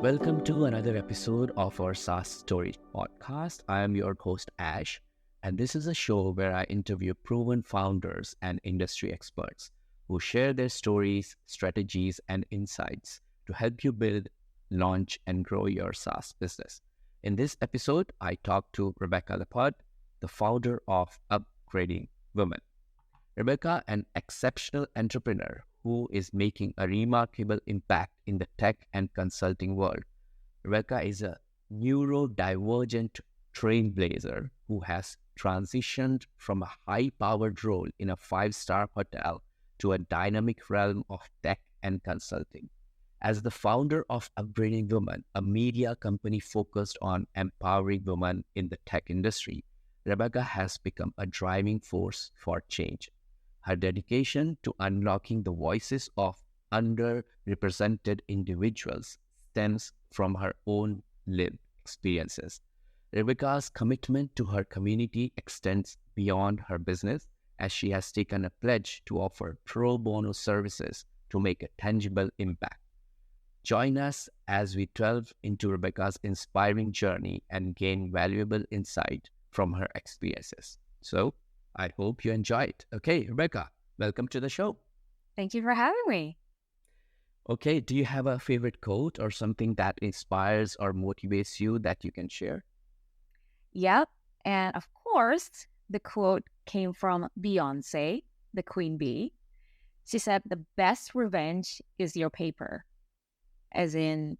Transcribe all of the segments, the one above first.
Welcome to another episode of our SaaS Story podcast. I am your host, Ash, and this is a show where I interview proven founders and industry experts who share their stories, strategies, and insights to help you build, launch, and grow your SaaS business. In this episode, I talk to Rebecca Leppard, the founder of Upgrading Women. Rebecca, an exceptional entrepreneur who is making a remarkable impact in the tech and consulting world. Rebecca is a neurodivergent trailblazer who has transitioned from a high-powered role in a five-star hotel to a dynamic realm of tech and consulting. As the founder of Upgrading Women, a media company focused on empowering women in the tech industry, Rebecca has become a driving force for change. Her dedication to unlocking the voices of underrepresented individuals stems from her own lived experiences. Rebecca's commitment to her community extends beyond her business, as she has taken a pledge to offer pro bono services to make a tangible impact. Join us as we delve into Rebecca's inspiring journey and gain valuable insight from her experiences. So, I hope you enjoy it. Okay, Rebecca, welcome to the show. Thank you for having me. Okay, do you have a favorite quote or something that inspires or motivates you that you can share? Yep. And of course, the quote came from Beyonce, the Queen Bee. She said, "The best revenge is your paper," as in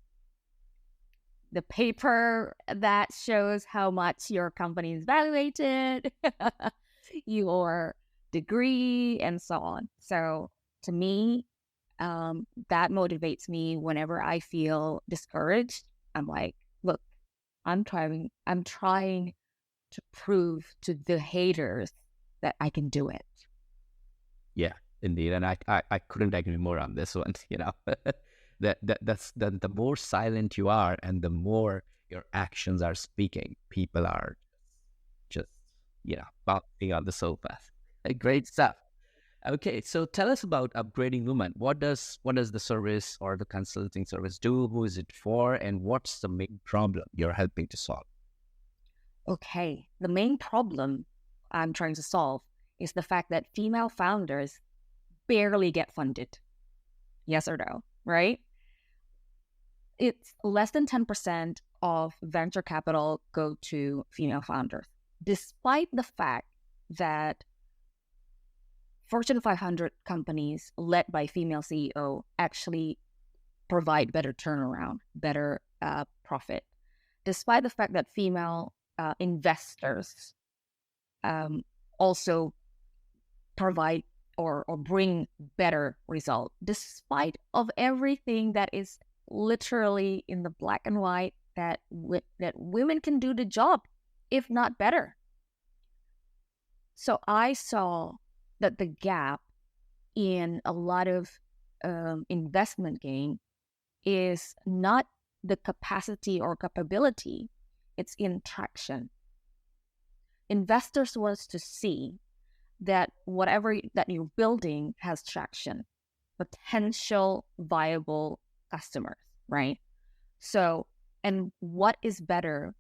the paper that shows how much your company is valuated, your degree, and so on. So to me, that motivates me whenever I feel discouraged. I'm like, look, I'm trying to prove to the haters that I can do it. Yeah, indeed. And I couldn't agree more on this one, that's the more silent you are and the more your actions are speaking, people are just, bouncing on the sofa. Great stuff. Okay, so tell us about Upgrading Women. What does the service or the consulting service do? Who is it for? And what's the main problem you're helping to solve? Okay, the main problem I'm trying to solve is the fact that female founders barely get funded. Yes or no, right? It's less than 10% of venture capital go to female founders, despite the fact that Fortune 500 companies led by female CEO actually provide better turnaround, better profit, despite the fact that female investors also provide or bring better result, despite of everything that is literally in the black and white that women can do the job, if not better. So I saw that the gap in a lot of investment gain is not the capacity or capability, it's in traction. Investors want to see that whatever that you're building has traction, potential viable customers, right? So, and what is better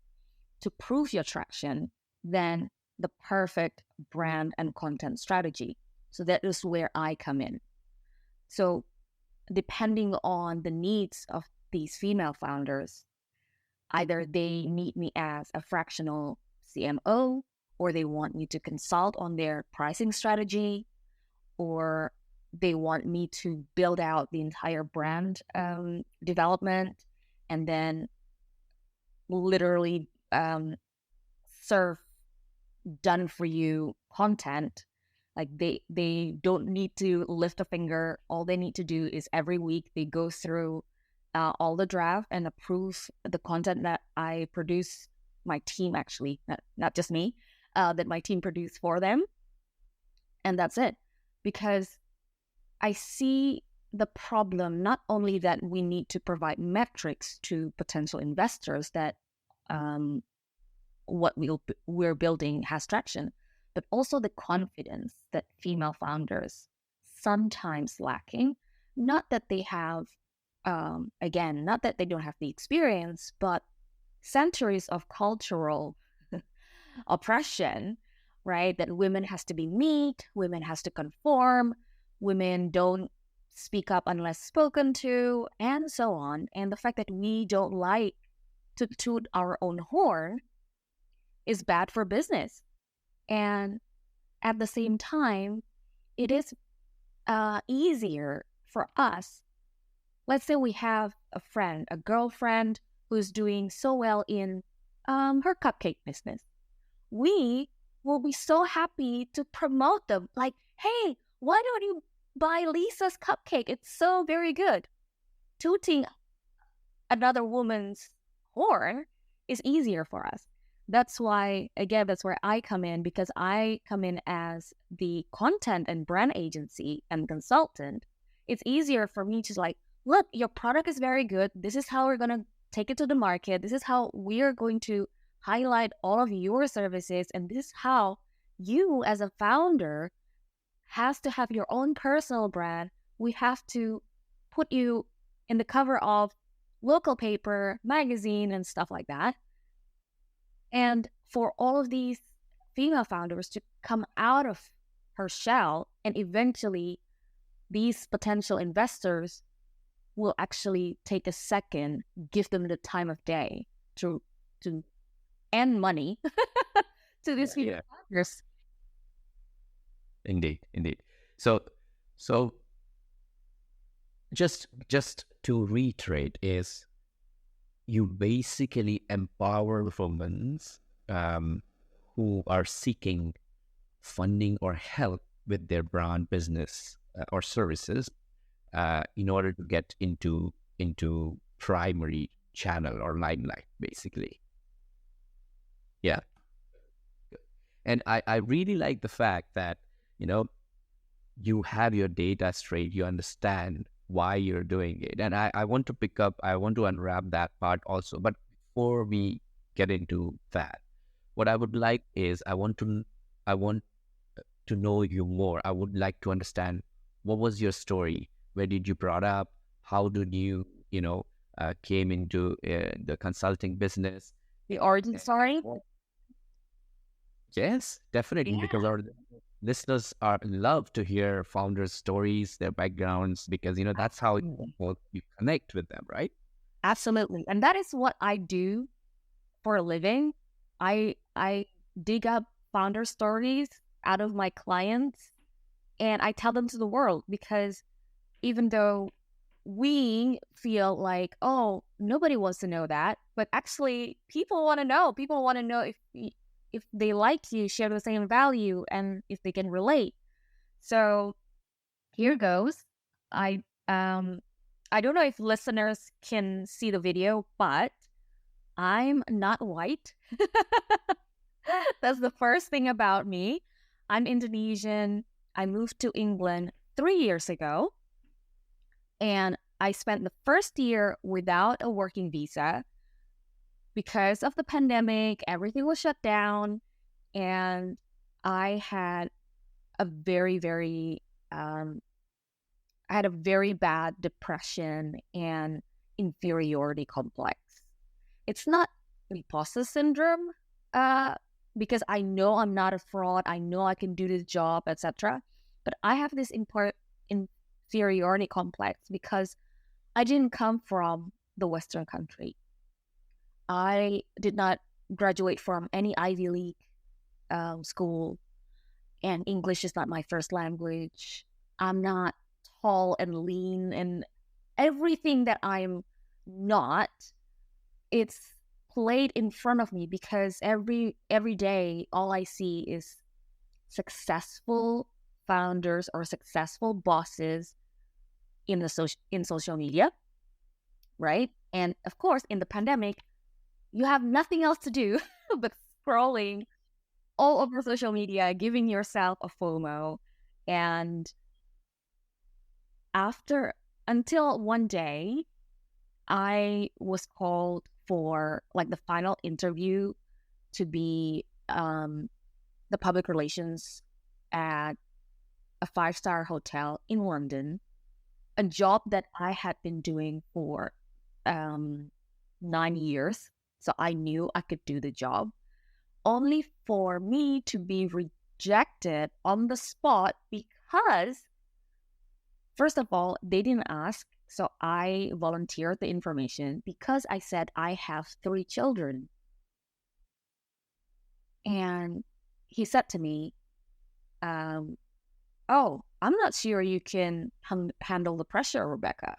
to prove your traction than the perfect brand and content strategy? So that is where I come in. So depending on the needs of these female founders, either they need me as a fractional CMO, or they want me to consult on their pricing strategy, or they want me to build out the entire brand development, and then literally serve done for you content. Like they don't need to lift a finger. All they need to do is every week they go through all the draft and approve the content that I produce. My team actually, not just me, that my team produce for them, and that's it. Because I see the problem not only that we need to provide metrics to potential investors that what we're building has traction, but also the confidence that female founders sometimes lacking. Not that they have again, not that they don't have the experience, but centuries of cultural oppression, right? That women has to be meek, women has to conform, women don't speak up unless spoken to, and so on. And the fact that we don't like to toot our own horn is bad for business. And at the same time, it is easier for us. Let's say we have a friend, a girlfriend who's doing so well in her cupcake business. We will be so happy to promote them. Like, hey, why don't you buy Lisa's cupcake? It's so very good. Tooting another woman's horn is easier for us. That's why, again, that's where I come in, because I come in as the content and brand agency and consultant. It's easier for me to like, look, your product is very good. This is how we're going to take it to the market. This is how we are going to highlight all of your services. And this is how you as a founder has to have your own personal brand. We have to put you in the cover of local paper, magazine, and stuff like that. And for all of these female founders to come out of her shell, and eventually these potential investors will actually take a second, give them the time of day to and money to these female founders. Indeed. So just to reiterate is, you basically empower women who are seeking funding or help with their brand business or services in order to get into primary channel or limelight, basically. Yeah. And I really like the fact that, you have your data straight, you understand why you're doing it. And I want to unwrap that part also. But before we get into that, what I would like is, I want to know you more. I would like to understand, what was your story? Where did you brought up? How did you, came into the consulting business? The origin story? Yes, definitely, because our listeners love to hear founders' stories, their backgrounds, because that's how you connect with them, right? Absolutely. And that is what I do for a living. I dig up founder stories out of my clients and I tell them to the world, because even though we feel like, oh, nobody wants to know that, but actually people want to know. People want to know if they like you, share the same value, and if they can relate. So here goes. I don't know if listeners can see the video, but I'm not white. That's the first thing about me. I'm Indonesian. I moved to England 3 years ago, and I spent the first year without a working visa. Because of the pandemic, everything was shut down, and I had a very, very, bad depression and inferiority complex. It's not imposter syndrome, because I know I'm not a fraud. I know I can do this job, etc. But I have this inferiority complex because I didn't come from the Western country. I did not graduate from any Ivy League school, and English is not my first language. I'm not tall and lean, and everything that I'm not, it's played in front of me, because every day, all I see is successful founders or successful bosses in social media, right? And of course, in the pandemic, you have nothing else to do but scrolling all over social media, giving yourself a FOMO. And until one day, I was called for like the final interview to be the public relations at a 5-star hotel in London. a job that I had been doing for 9 years. So I knew I could do the job, only for me to be rejected on the spot because, first of all, they didn't ask. So I volunteered the information because I said I have 3 children. And he said to me, oh, I'm not sure you can handle the pressure, Rebecca.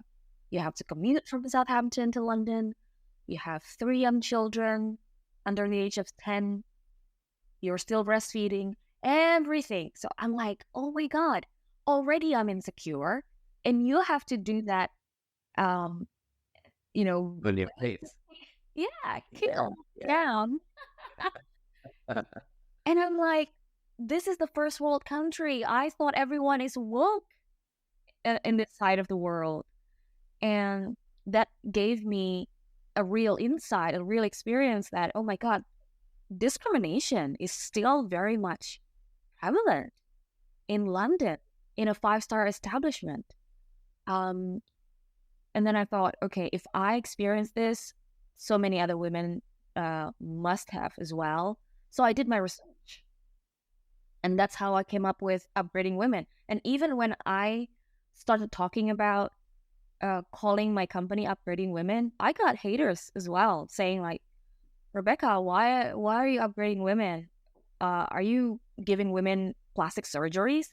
You have to commute from Southampton to London. You have 3 young children under the age of 10. You're still breastfeeding, everything. So I'm like, oh my God, already I'm insecure. And you have to do that, you know, William Hayes. kill down. And I'm like, this is the first world country. I thought everyone is woke in this side of the world. And that gave me a real insight, a real experience that, oh my God, discrimination is still very much prevalent in London, in a 5-star establishment. And then I thought, okay, if I experience this, so many other women must have as well. So I did my research. And that's how I came up with Upgrading Women. And even when I started talking about calling my company Upgrading Women, I got haters as well, saying like, Rebecca, why are you upgrading women? Are you giving women plastic surgeries?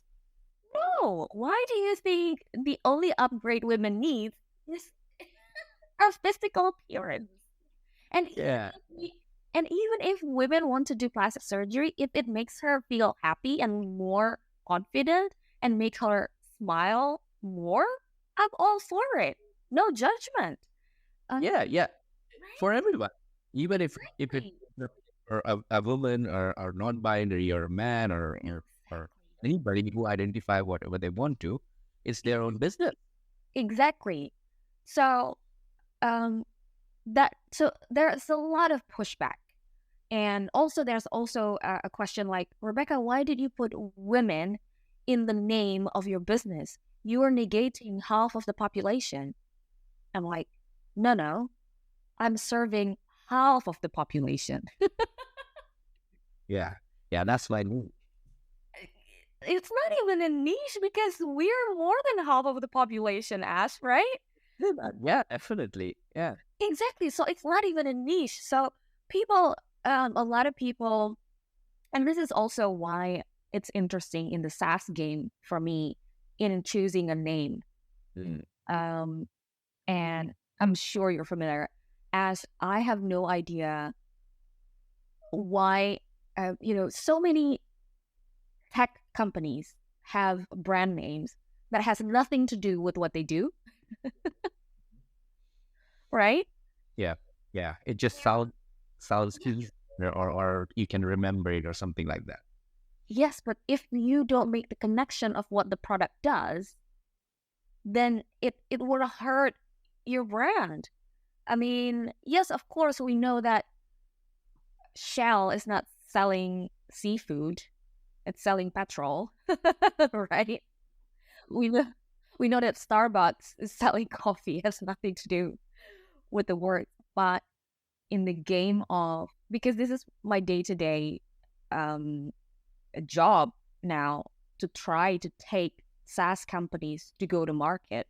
No. Why do you think the only upgrade women need is our physical appearance? And and even if women want to do plastic surgery, if it makes her feel happy and more confident and make her smile more, I'm all for it. No judgment. For everyone, even if Right. or a woman or non-binary or a man or anybody who identify whatever they want to, it's their own business. Exactly. So so there's a lot of pushback. And also there's also a question like, Rebecca, why did you put women in the name of your business? You are negating half of the population. I'm like, no, I'm serving half of the population. That's my niche. It's not even a niche because we're more than half of the population, Ash, right? Yeah, definitely. Yeah. Exactly. So it's not even a niche. So people, a lot of people, and this is also why it's interesting in the SaaS game for me in choosing a name. And I'm sure you're familiar, as I have no idea why, so many tech companies have brand names that has nothing to do with what they do. Right? Yeah. It just sounds easy, or you can remember it or something like that. Yes, but if you don't make the connection of what the product does, then it would hurt your brand. I mean, yes, of course, we know that Shell is not selling seafood; it's selling petrol, right? We know that Starbucks is selling coffee. It has nothing to do with the word, but in the game of, because this is my day-to-day job now, to try to take SaaS companies to go to market.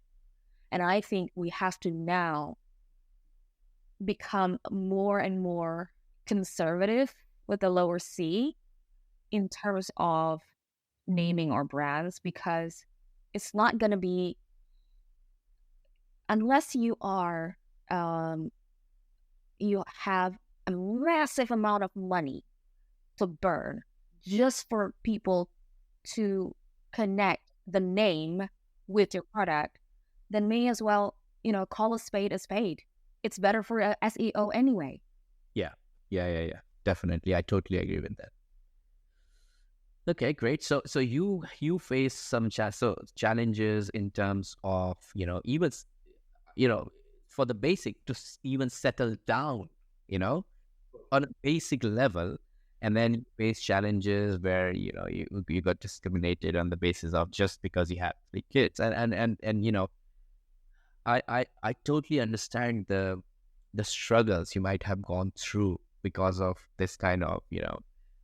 And I think we have to now become more and more conservative with the lower C in terms of naming our brands, because it's not going to be, unless you are you have a massive amount of money to burn just for people to connect the name with your product, then may as well, call a spade a spade. It's better for SEO anyway. Yeah. Definitely. I totally agree with that. Okay, great. So you face some challenges in terms of, even, for the basic to even settle down, on a basic level. And then you face challenges where, you got discriminated on the basis of just because you have 3 kids. And I totally understand the struggles you might have gone through because of this kind of,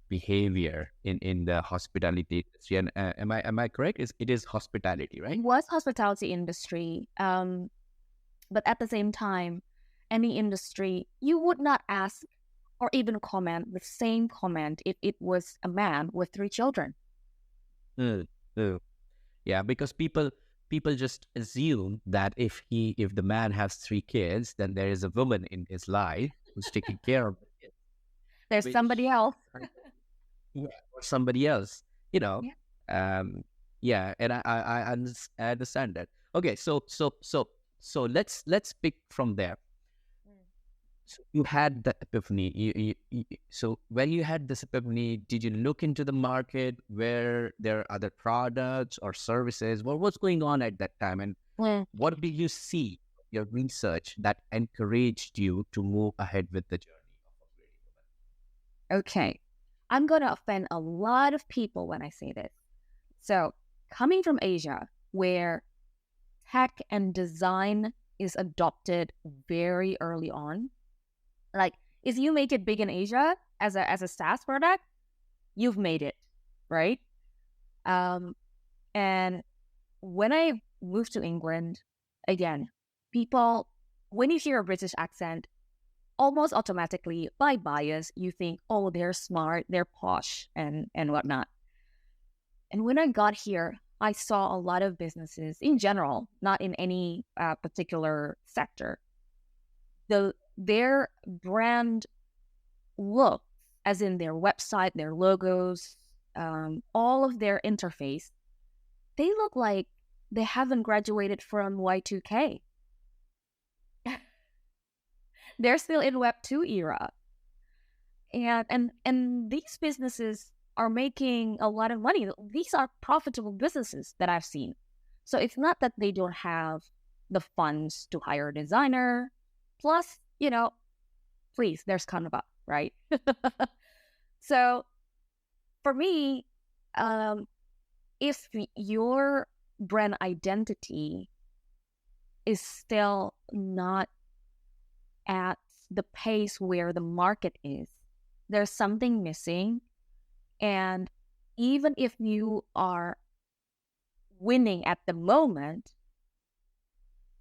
behavior in the hospitality industry. And am I correct? It is hospitality, It right? was hospitality industry, but at the same time, any industry, you would not ask or even comment the same comment if it was a man with 3 children. Mm, mm. Yeah, because people just assume that if the man has 3 kids, then there is a woman in his life who's taking care of the kids, There's somebody which else. yeah, or somebody else, you know. Yeah. Um, yeah, and I understand that. Okay, so let's pick from there. So you had the epiphany. So when you had this epiphany, did you look into the market where there are other products or services? What was going on at that time, and Mm. what did you see your research that encouraged you to move ahead with the journey of upgrading women? Okay. I'm going to offend a lot of people when I say this. So, coming from Asia, where tech and design is adopted very early on, like if you make it big in Asia as a SaaS product, you've made it, right? Um, and when I moved to England, again, people, when you hear a British accent, almost automatically by bias, you think, oh, they're smart, they're posh, and whatnot. And when I got here, I saw a lot of businesses in general, not in any particular sector. Their brand look, as in their website, their logos, all of their interface, they look like they haven't graduated from Y2K. They're still in Web 2 era. And these businesses are making a lot of money. These are profitable businesses that I've seen. So it's not that they don't have the funds to hire a designer. Plus, please, there's Canva, right? So for me, if your brand identity is still not at the pace where the market is, there's something missing. And even if you are winning at the moment,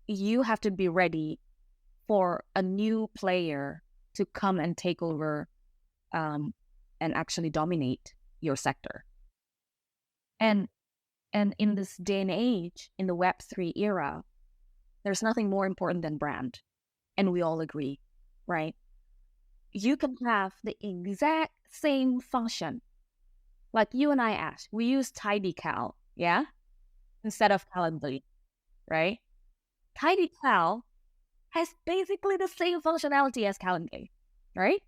you have to be ready for a new player to come and take over and actually dominate your sector. And in this day and age, in the Web3 era, there's nothing more important than brand. And we all agree, right? You can have the exact same function. Like you and I, Ash, we use TidyCal, yeah? Instead of Calendly, right? TidyCal has basically the same functionality as Calendly, right?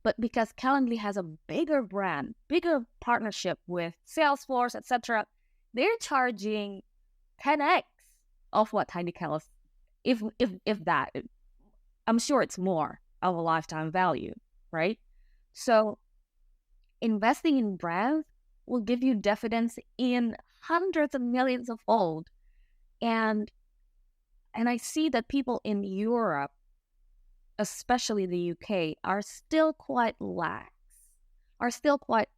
But because Calendly has a bigger brand, bigger partnership with Salesforce, etc., they're charging 10x of what TidyCal is. If that, I'm sure it's more of a lifetime value, right? So investing in brands will give you dividends in hundreds of millions of fold. And I see that people in Europe, especially the UK, are still quite lax, are still quite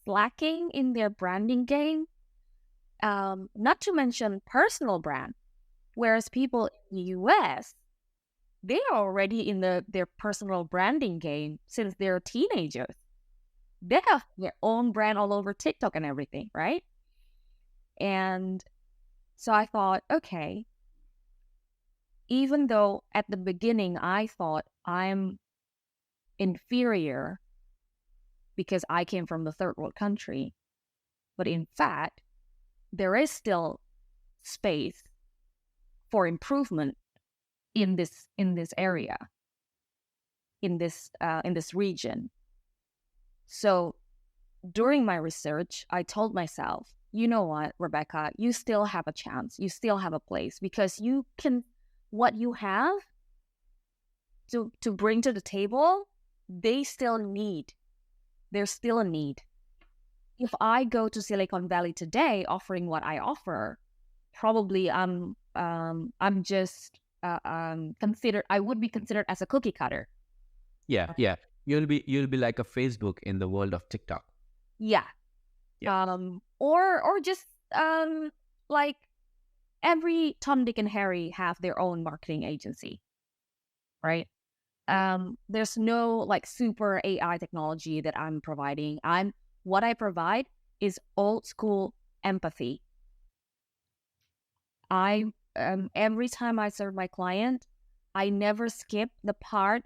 slacking in their branding game. Not to mention personal brand, whereas people in the US, they are already in their personal branding game since they're teenagers. They have their own brand all over TikTok and everything, right? And so I thought, okay, even though at the beginning I thought I'm inferior because I came from the third world country, but in fact, there is still space for improvement in this area, in this region. So during my research, I told myself, you know what, Rebecca, you still have a chance. You still have a place because you can, what you have to bring to the table, there's still a need. If I go to Silicon Valley today offering what I offer, probably I'm I'm just I would be considered as a cookie cutter. Yeah, yeah. You'll be like a Facebook in the world of TikTok. Yeah. Yeah. Or just like every Tom, Dick, and Harry have their own marketing agency, right? There's no like super AI technology that I'm providing. What I provide is old school empathy. I Every time I serve my client, I never skip the part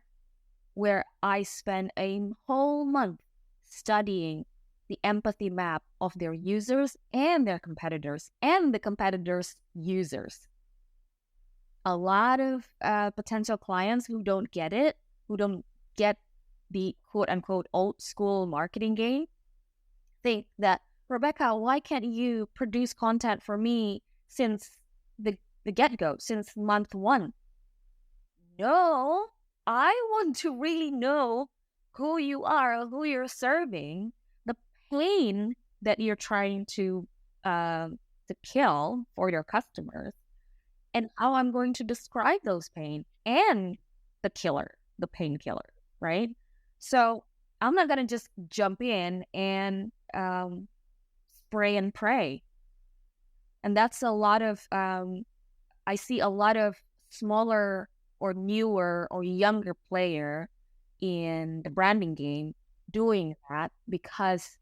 where I spend a whole month studying the empathy map of their users and their competitors and the competitors' users. A lot of potential clients who don't get it, who don't get the quote unquote old school marketing game, think that, Rebecca, why can't you produce content for me since the get go, since month one? No, I want to really know who you are, who you're serving, the pain that you're trying to kill for your customers, and how I'm going to describe those pain and the killer, the painkiller, right? So I'm not gonna just jump in and spray and pray. And that's a lot of I see a lot of smaller or newer or younger player in the branding game doing that because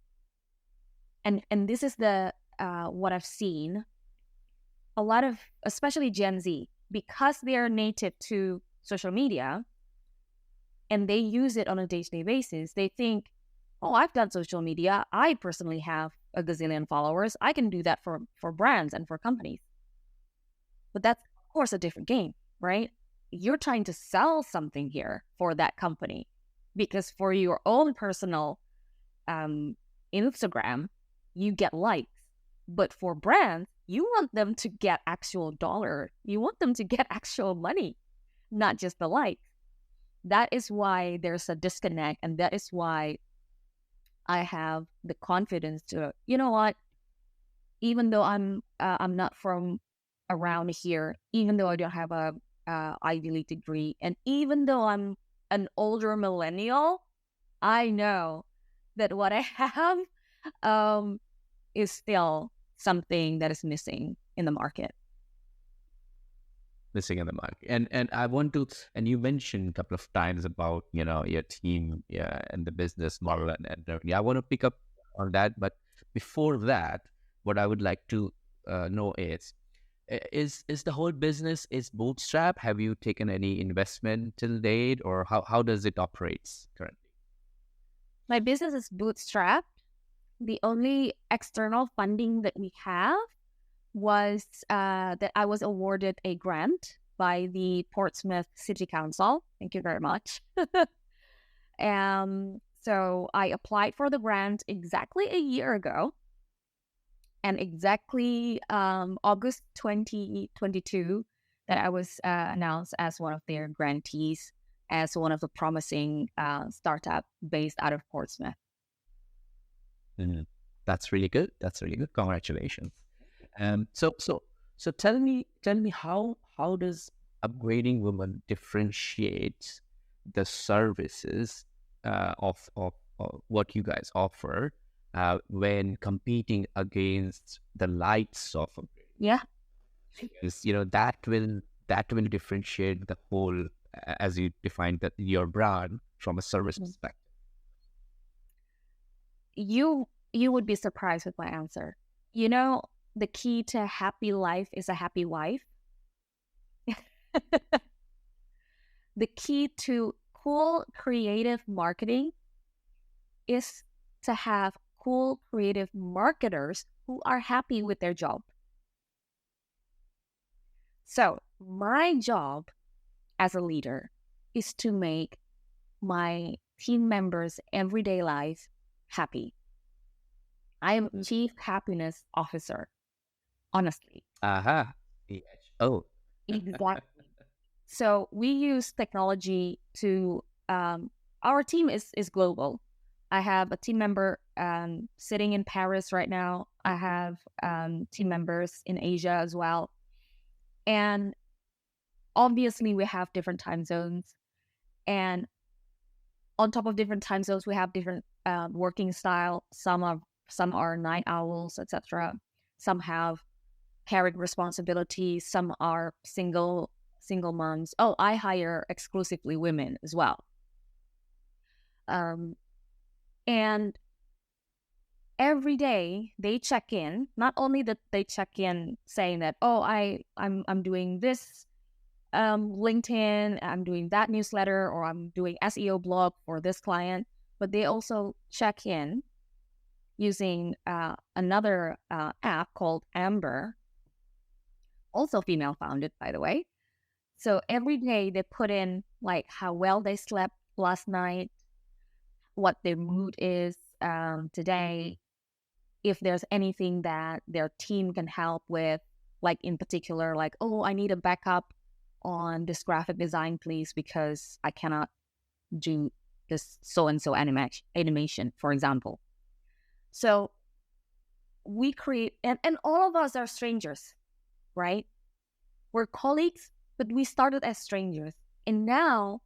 and this is the what I've seen, a lot of especially Gen Z, because they are native to social media and they use it on a day-to-day basis, they think, oh, I've done social media, I personally have a gazillion followers, I can do that for brands and for companies. But that's of course a different game, right? You're trying to sell something here for that company, because for your own personal Instagram, you get likes. But for brands, you want them to get actual dollar. You want them to get actual money, not just the likes. That is why there's a disconnect. And that is why I have the confidence to, you know what, even though I'm not from around here, even though I don't have a Ivy League degree, and even though I'm an older millennial, I know that what I have is still something that is missing in the market. Missing in the market. And I want to, and you mentioned a couple of times about, your team, yeah, and the business model and everything. I want to pick up on that. But before that, what I would like to know is the whole business is bootstrap? Have you taken any investment till date, or how does it operates currently? My business is bootstrapped. The only external funding that we have was that I was awarded a grant by the Portsmouth City Council. Thank you very much. So I applied for the grant exactly a year ago. And exactly August 2022 that I was announced as one of their grantees, as one of the promising startup based out of Portsmouth. Mm-hmm. That's really good. That's really good. Congratulations. So tell me how does Upgrading Women differentiate the services of what you guys offer when competing against the likes of Upgrading? Yeah, Because that will differentiate the whole, as you defined that your brand from a service perspective. you would be surprised with my answer. You know, the key to a happy life is a happy wife. The key to cool creative marketing is to have cool creative marketers who are happy with their job. So my job as a leader is to make my team members' everyday life happy. I am Chief Happiness Officer, honestly. Aha. Yes. Oh. Exactly. So we use technology to, our team is global. I have a team member sitting in Paris right now. I have team members in Asia as well. And obviously we have different time zones. And on top of different time zones, we have different working style. Some are night owls, etc. Some have parent responsibilities. Some are single moms. Oh, I hire exclusively women as well. And every day they check in. Not only that they check in saying that, oh, I'm doing this LinkedIn, I'm doing that newsletter, or I'm doing SEO blog for this client, but they also check in using another app called Amber, also female founded, by the way. So every day they put in like how well they slept last night, what their mood is today, if there's anything that their team can help with, like in particular, like, oh, I need a backup on this graphic design, please, because I cannot do this so-and-so animation, for example. So we create, and all of us are strangers, right? We're colleagues, but we started as strangers. And now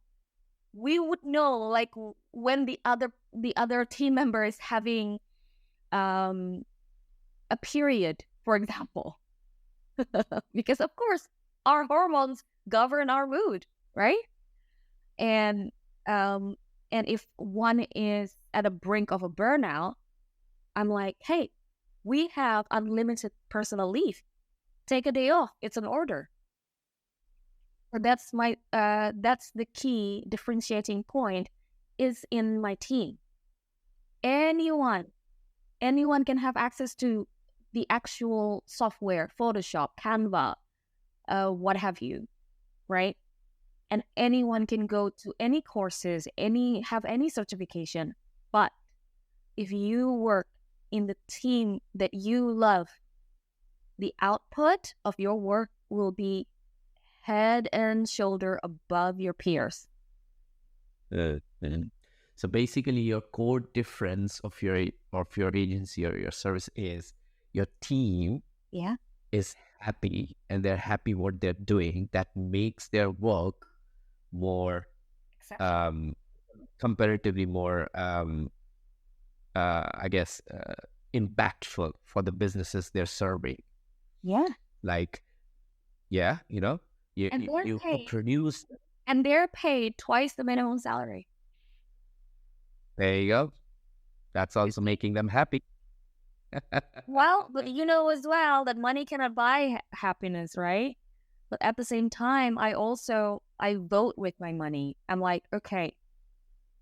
we would know, like, when the other team member is having a period, for example, because of course our hormones govern our mood, right? And if one is at a brink of a burnout, I'm like, hey, we have unlimited personal leave. Take a day off. It's an order. So that's the key differentiating point is in my team. Anyone can have access to the actual software, Photoshop, Canva, what have you, right? And anyone can go to any courses, have any certification. But if you work in the team that you love, the output of your work will be head and shoulder above your peers. So basically, your core difference of your agency or your service is your team is happy and they're happy what they're doing. That makes their work more comparatively more I guess impactful for the businesses they're serving. Like, you produce, and they're paid twice the minimum salary. There you go. That's also making them happy. Well, but you know as well that money cannot buy happiness, right? But at the same time, I vote with my money. I'm like, okay,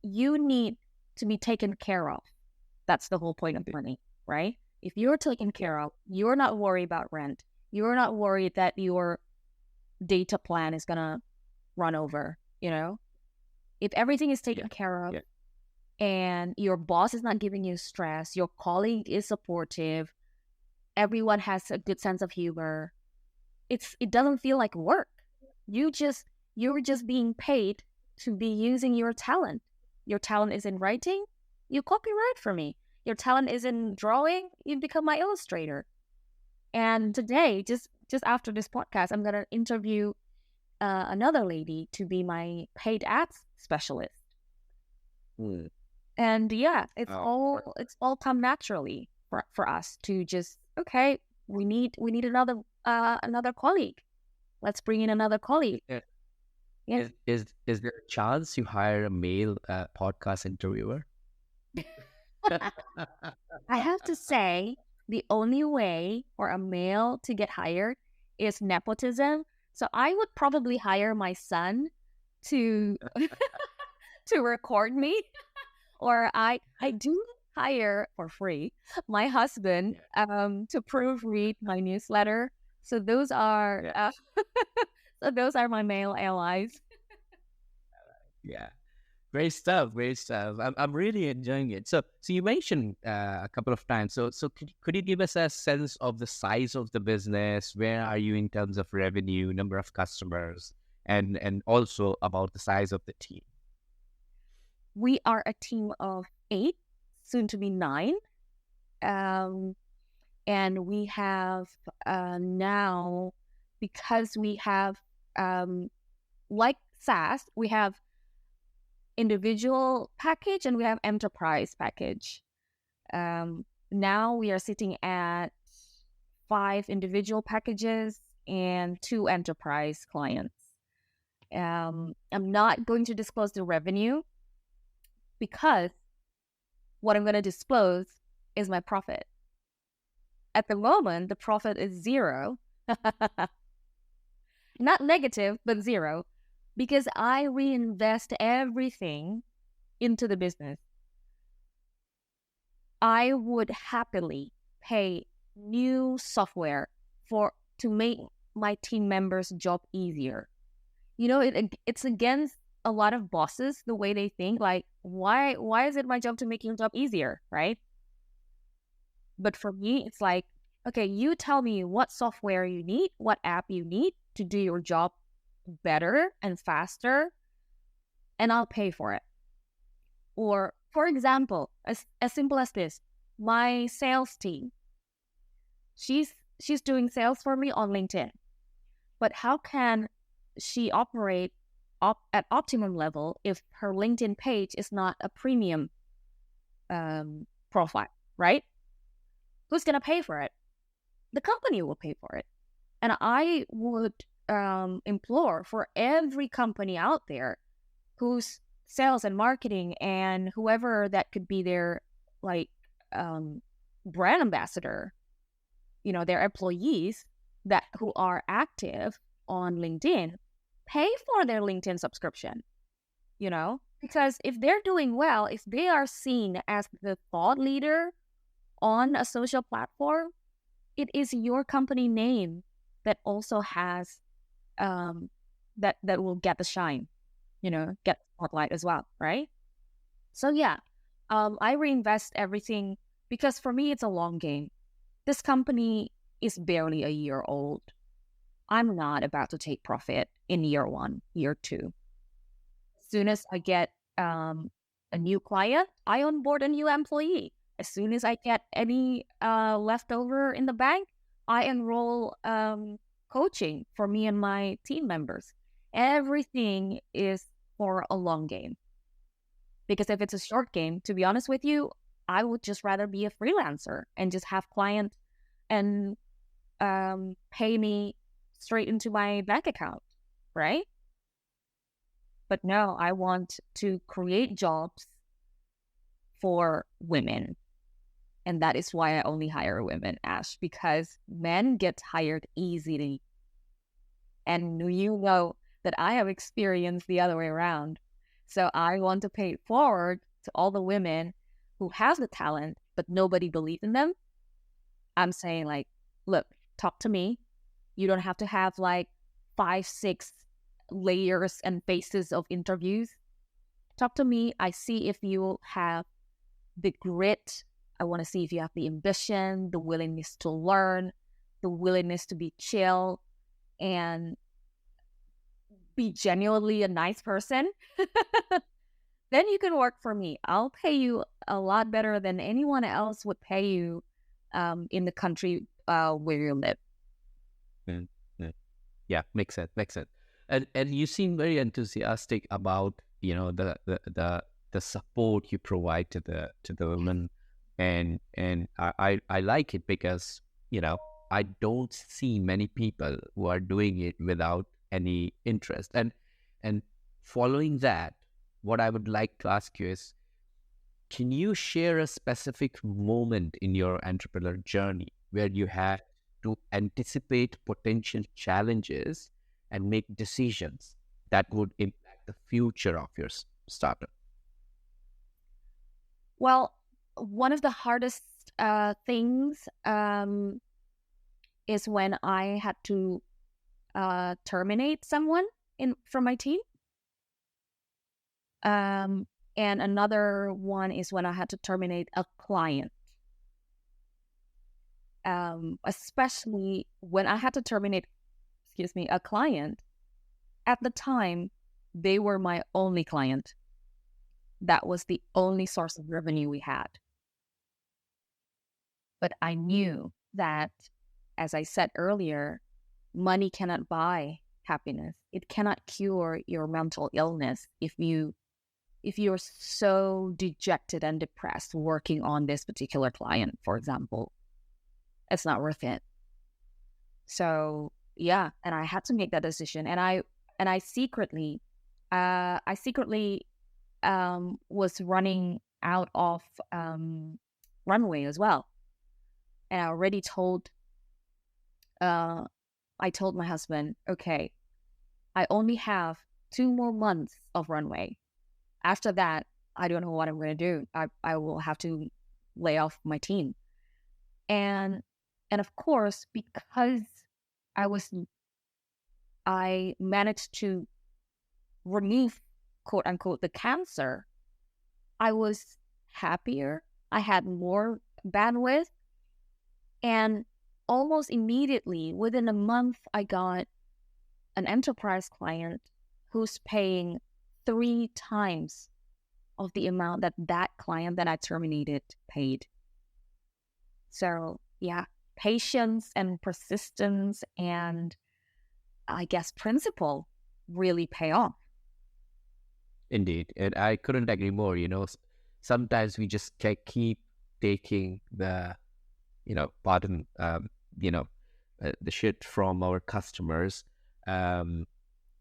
you need to be taken care of. That's the whole point of money, right? If you're taken care of, you're not worried about rent. You're not worried that your data plan is going to run over, If everything is taken care of and your boss is not giving you stress, your colleague is supportive, everyone has a good sense of humor, it doesn't feel like work. You're just being paid to be using your talent. Your talent is in writing, you copyright for me. Your talent is in drawing, you become my illustrator. And today, just after this podcast, I'm gonna interview another lady to be my paid ads specialist. And it's all come naturally for us to just, okay, we need another colleague. Let's bring in another colleague. Is there a chance you hire a male podcast interviewer? I have to say, the only way for a male to get hired is nepotism. So I would probably hire my son to to record me. Or I do hire for free my husband to proofread my newsletter. So those are my male allies. Great stuff. I'm really enjoying it. So you mentioned a couple of times. So could you give us a sense of the size of the business? Where are you in terms of revenue, number of customers, and also about the size of the team? We are a team of 8, soon to be 9. And we have now because we have, like SaaS, we have individual package and we have enterprise package. Now we are sitting at 5 individual packages and 2 enterprise clients. I'm not going to disclose the revenue because what I'm going to disclose is my profit. At the moment, the profit is 0. Not negative, but 0, because I reinvest everything into the business. I would happily pay new software to make my team members' job easier. It's against a lot of bosses, the way they think, like, why is it my job to make your job easier, right? But for me, it's like, okay, you tell me what software you need, what app you need to do your job better and faster, and I'll pay for it. Or, for example, as simple as this, my sales team, she's doing sales for me on LinkedIn. But how can she operate at optimum level if her LinkedIn page is not a premium profile, right? Who's going to pay for it? The company will pay for it. And I would implore for every company out there whose sales and marketing and whoever that could be their brand ambassador, their employees who are active on LinkedIn, pay for their LinkedIn subscription, because if they're doing well, if they are seen as the thought leader on a social platform, it is your company name that also has that will get the shine, get the spotlight as well, right? So yeah, I reinvest everything because for me it's a long game. This company is barely a year old. I'm not about to take profit in year 1, year 2. As soon as I get a new client, I onboard a new employee. As soon as I get any leftover in the bank, I enroll coaching for me and my team members. Everything is for a long game. Because if it's a short game, to be honest with you, I would just rather be a freelancer and just have clients and pay me straight into my bank account, right? But no, I want to create jobs for women. And that is why I only hire women, Ash, because men get hired easily. And that I have experienced the other way around. So I want to pay it forward to all the women who have the talent, but nobody believes in them. I'm saying, like, look, talk to me. You don't have to have 5, 6 layers and phases of interviews. Talk to me. I see if you have the grit. I want to see if you have the ambition, the willingness to learn, the willingness to be chill, and be genuinely a nice person. Then you can work for me. I'll pay you a lot better than anyone else would pay you in the country where you live. Yeah, makes sense. And you seem very enthusiastic about the support you provide to the women, and I like it because I don't see many people who are doing it without any interest. And following that, what I would like to ask you is, can you share a specific moment in your entrepreneur journey where you had to anticipate potential challenges and make decisions that would impact the future of your startup? Well, one of the hardest things is when I had to terminate someone from my team. And another one is when I had to terminate a client. Especially when I had to terminate, a client. At the time, they were my only client. That was the only source of revenue we had. But I knew that, as I said earlier, money cannot buy happiness. It cannot cure your mental illness if you're so dejected and depressed working on this particular client, for example. It's not worth it. So yeah, and I had to make that decision, and I secretly was running out of runway as well, and I told my husband, okay, I only have 2 more months of runway. After that, I don't know what I'm going to do. I will have to lay off my team. And of course, because I managed to remove, quote unquote, the cancer, I was happier. I had more bandwidth. And almost immediately, within a month, I got an enterprise client who's paying 3 times of the amount that client that I terminated paid. So yeah, patience and persistence and I guess principle really pay off. Indeed. And I couldn't agree more. Sometimes we just keep taking the, pardon, the shit from our customers.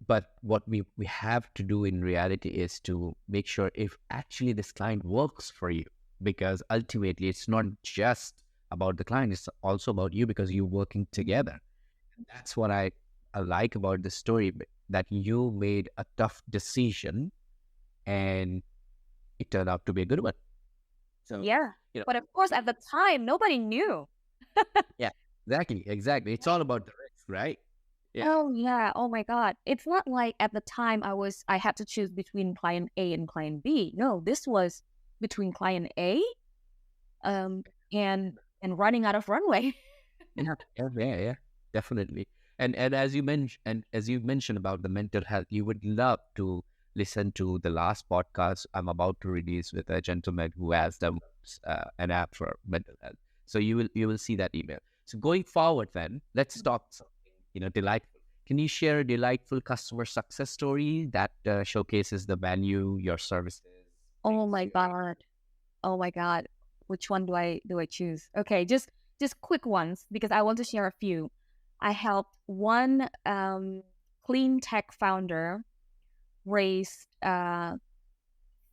But what we have to do in reality is to make sure if actually this client works for you, because ultimately it's not just about the client, it's also about you because you're working together. And that's what I like about the story, that you made a tough decision and it turned out to be a good one. So yeah, but of course at the time nobody knew. Yeah, exactly. It's all about the risk, right? Yeah. Oh yeah. Oh my God. It's not like at the time I had to choose between client A and client B. No, this was between client A and running out of runway. Yeah, definitely. And as you mentioned about the mental health, you would love to listen to the last podcast I'm about to release with a gentleman who has an app for mental health. So you will see that email. So going forward, then let's talk something delightful. Can you share a delightful customer success story that showcases the value your services? Oh my God. Oh my God. Which one do I choose? Okay, just quick ones because I want to share a few. I helped one clean tech founder raise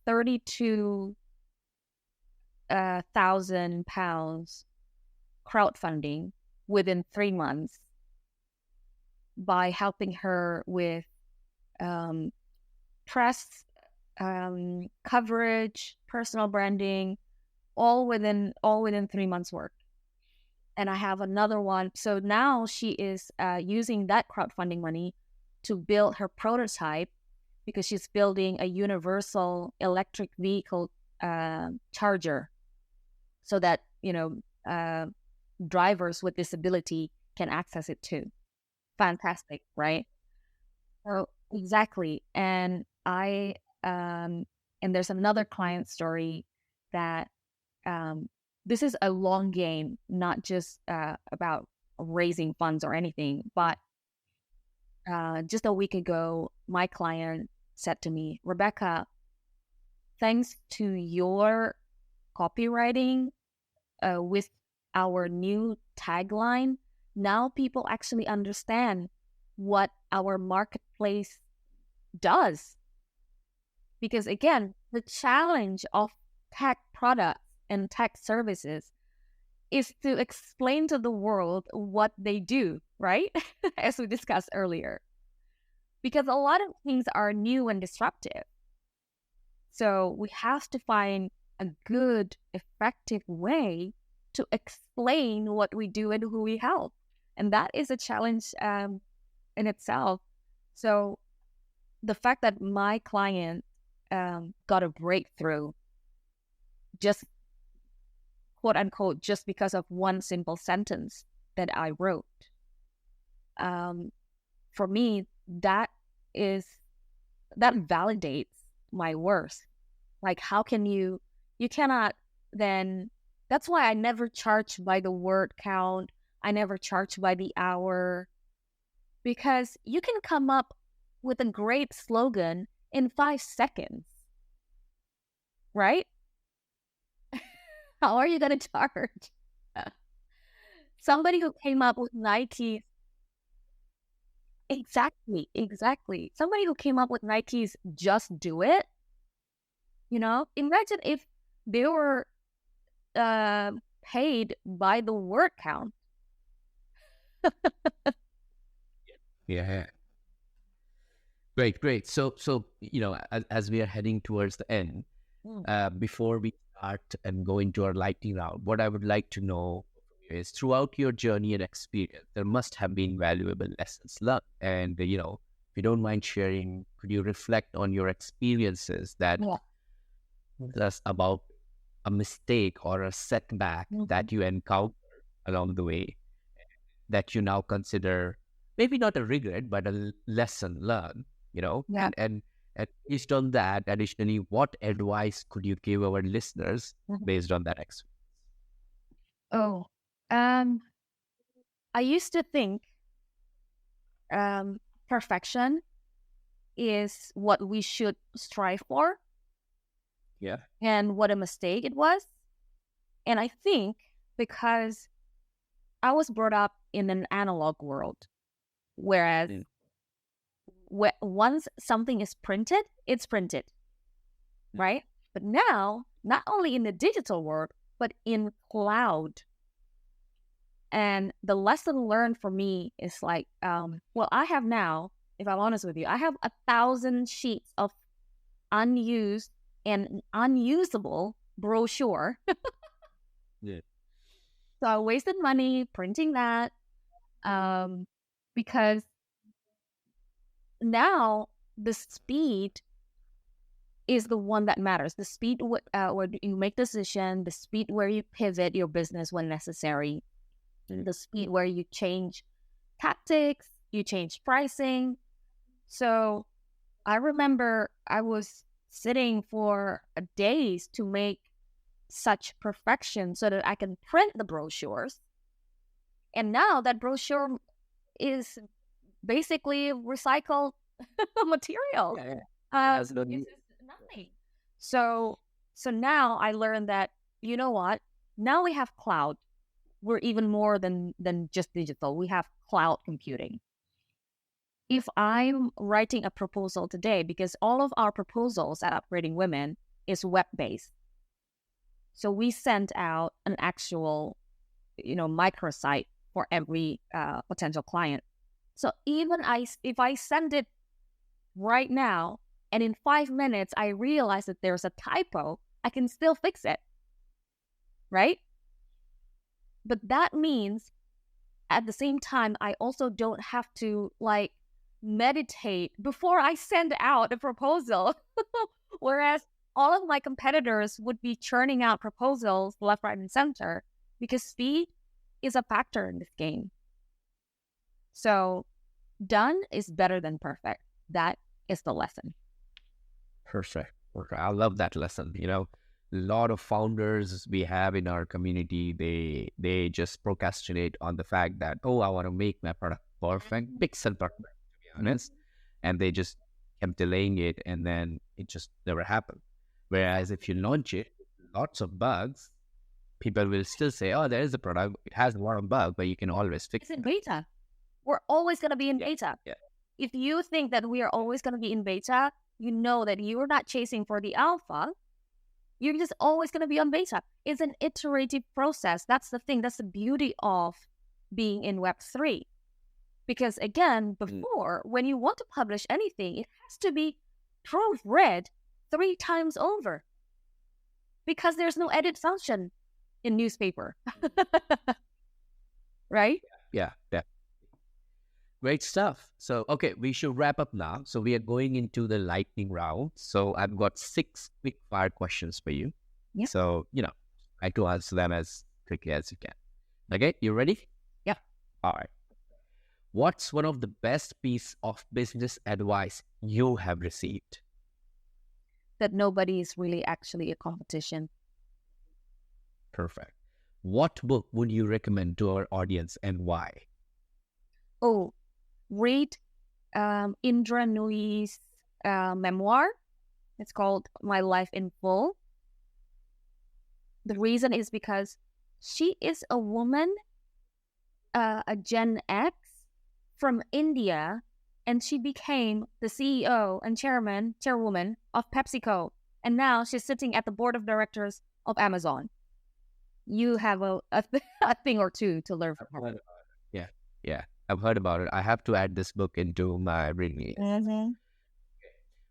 32,000 pounds crowdfunding within 3 months by helping her with press coverage, personal branding, all within 3 months work. And I have another one. So now she is using that crowdfunding money to build her prototype because she's building a universal electric vehicle charger so that, drivers with disability can access it too. Fantastic, right? So exactly. And and there's another client story that this is a long game, not just about raising funds or anything, but just a week ago, my client said to me, Rebecca, thanks to your copywriting with our new tagline, now people actually understand what our marketplace does. Because again, the challenge of tech products and tech services is to explain to the world what they do, right? As we discussed earlier. Because a lot of things are new and disruptive. So we have to find a good, effective way to explain what we do and who we help. And that is a challenge in itself. So the fact that my client got a breakthrough just quote unquote, just because of one simple sentence that I wrote. For me, that validates my worth. Like, how can you cannot then, that's why I never charge by the word count. I never charge by the hour. because you can come up with a great slogan in 5 seconds, right? How are you going to charge? Somebody who came up with Nike's, exactly. Somebody who came up with Nike's "Just Do It." Imagine if they were paid by the word count. Yeah. Great. So as we are heading towards the end, before we start and go into our lightning round, what I would like to know is, throughout your journey and experience, there must have been valuable lessons learned. And, if you don't mind sharing, could you reflect on your experiences that us about a mistake or a setback that you encountered along the way that you now consider maybe not a regret, but a lesson learned, Yeah. and based on that, additionally, what advice could you give our listeners based on that experience? Oh, I used to think perfection is what we should strive for. Yeah. And what a mistake it was. And I think because I was brought up in an analog world, whereas once something is printed, it's printed, right? But now, not only in the digital world, but in cloud. And the lesson learned for me is like, I have now, if I'm honest with you, I have 1,000 sheets of unused and unusable brochure. Yeah. So I wasted money printing that, because now the speed is the one that matters. The speed where you make decision, the speed where you pivot your business when necessary, the speed where you change tactics, you change pricing. So I remember I was sitting for days to make such perfection so that I can print the brochures. And now that brochure is basically recycled material. Has no It's need. just nothing. So now I learned that, you know what? Now we have cloud. We're even more than just digital. We have cloud computing. If I'm writing a proposal today, because all of our proposals at Upgrading Women is web-based. So we send out an actual, microsite for every potential client. So even if I send it right now, and in 5 minutes, I realize that there's a typo, I can still fix it, right? But that means at the same time, I also don't have to meditate before I send out a proposal. Whereas all of my competitors would be churning out proposals left, right, and center, because speed is a factor in this game. So done is better than perfect. That is the lesson. Perfect. I love that lesson. A lot of founders we have in our community, they just procrastinate on the fact that, I want to make my product perfect, pixel perfect, to be honest. And they just kept delaying it, and then it just never happened. Whereas if you launch it, lots of bugs, people will still say, there is a product, it has a lot of bugs, but you can always fix It's in it. beta. We're always going to be in beta. Yeah. If you think that we are always going to be in beta, you know that you're not chasing for the alpha. You're just always going to be on beta. It's an iterative process. That's the thing. That's the beauty of being in Web3. Because again, before, when you want to publish anything, it has to be proofread 3 times over, because there's no edit function in newspaper. Right? Yeah. Great stuff. So, okay, we should wrap up now. So we are going into the lightning round. So I've got 6 quick fire questions for you. Yeah. So, try to answer them as quickly as you can. Okay, you ready? Yeah. All right. What's one of the best piece of business advice you have received? That nobody is really actually a competition. Perfect. What book would you recommend to our audience, and why? Oh, read Indra Nooyi's memoir. It's called My Life in Full. The reason is because she is a woman, a Gen X from India, and she became the CEO and chairwoman of PepsiCo. And now she's sitting at the board of directors of Amazon. You have a thing or two to learn from her. Yeah, I've heard about it. I have to add this book into my reading list. Mm-hmm.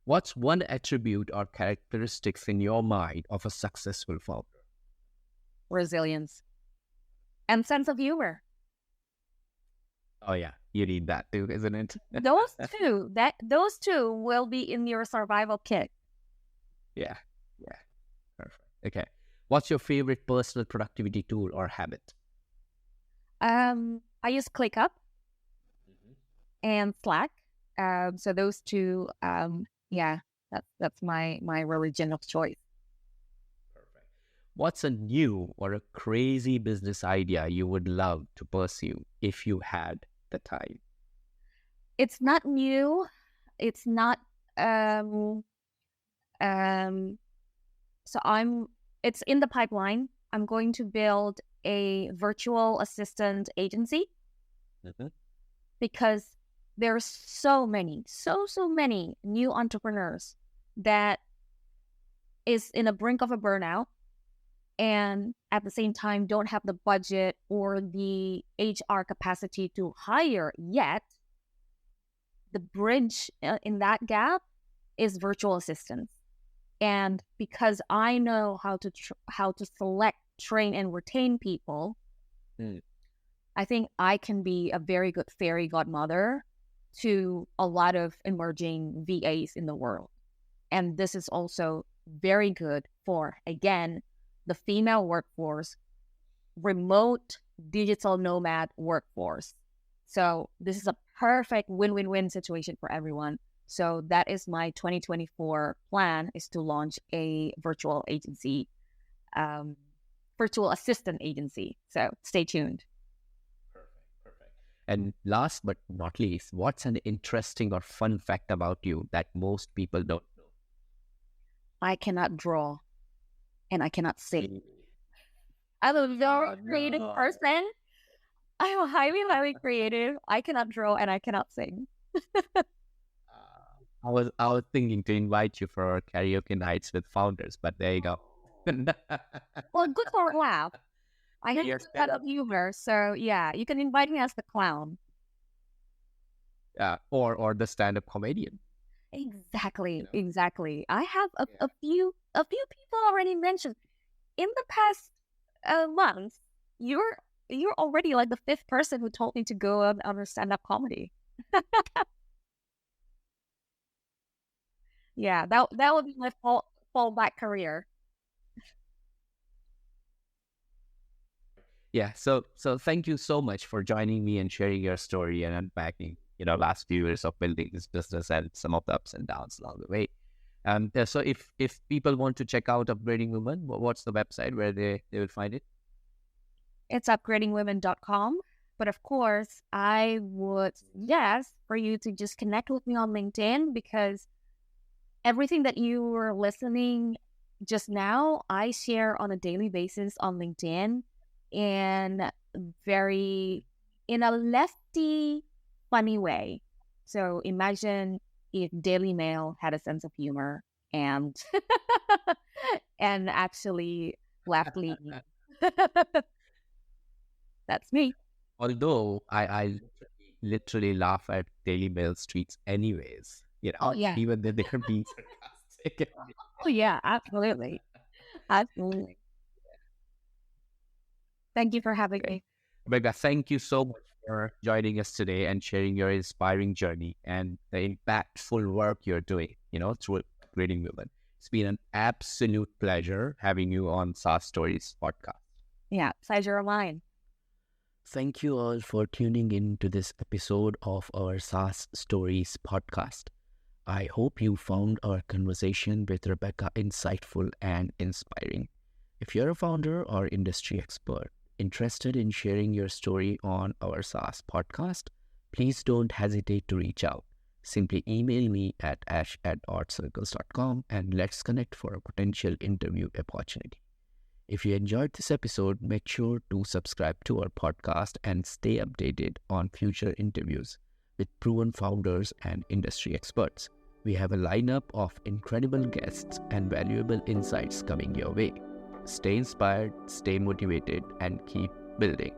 What's one attribute or characteristics in your mind of a successful founder? Resilience and sense of humor. Oh yeah, you need that too, isn't it? Those two will be in your survival kit. Yeah, perfect. Okay, what's your favorite personal productivity tool or habit? I use ClickUp and Slack. So those two, that's my religion of choice. Perfect. What's a new or a crazy business idea you would love to pursue if you had the time? It's not new. It's not so it's in the pipeline. I'm going to build a virtual assistant agency because there's so many new entrepreneurs that is in the brink of a burnout and at the same time don't have the budget or the HR capacity to hire yet. The bridge in that gap is virtual assistants. And because I know how to select, train, and retain people, I think I can be a very good fairy godmother to a lot of emerging VAs in the world. And this is also very good for, again, the female workforce, remote digital nomad workforce. So this is a perfect win-win-win situation for everyone. So that is my 2024 plan, is to launch a virtual agency, virtual assistant agency. So stay tuned. Perfect. And last but not least, what's an interesting or fun fact about you that most people don't know? I cannot draw and I cannot sing. I'm a very creative person. I'm highly creative. I cannot draw and I cannot sing. I was thinking to invite you for karaoke nights with founders, but there you go. Well, good for a laugh. I have a sense of humor, so yeah, you can invite me as the clown. Yeah, or the stand-up comedian. Exactly. I have a few people already mentioned in the past months. You're already like the fifth person who told me to go on a stand-up comedy. Yeah, that would be my fallback career. Yeah, so thank you so much for joining me and sharing your story and unpacking, last few years of building this business and some of the ups and downs along the way. So if people want to check out Upgrading Women, what's the website where they will find it? It's upgradingwomen.com. But of course, I would suggest for you to just connect with me on LinkedIn, because everything that you were listening just now, I share on a daily basis on LinkedIn, in a lefty, funny way. So imagine if Daily Mail had a sense of humor and and actually left-leaning. That's me. Although I literally laugh at Daily Mail tweets anyways, Oh yeah. even though they're being sarcastic. Oh yeah, absolutely. Absolutely. Thank you for having me. Rebecca, thank you so much for joining us today and sharing your inspiring journey and the impactful work you're doing, through Upgrading Women. It's been an absolute pleasure having you on SaaS Stories podcast. Yeah, pleasure of mine. Thank you all for tuning in to this episode of our SaaS Stories podcast. I hope you found our conversation with Rebecca insightful and inspiring. If you're a founder or industry expert interested in sharing your story on our SaaS podcast, please don't hesitate to reach out. Simply email me at ash@artcircles.com and let's connect for a potential interview opportunity. If you enjoyed this episode, make sure to subscribe to our podcast and stay updated on future interviews with proven founders and industry experts. We have a lineup of incredible guests and valuable insights coming your way. Stay inspired, stay motivated, and keep building.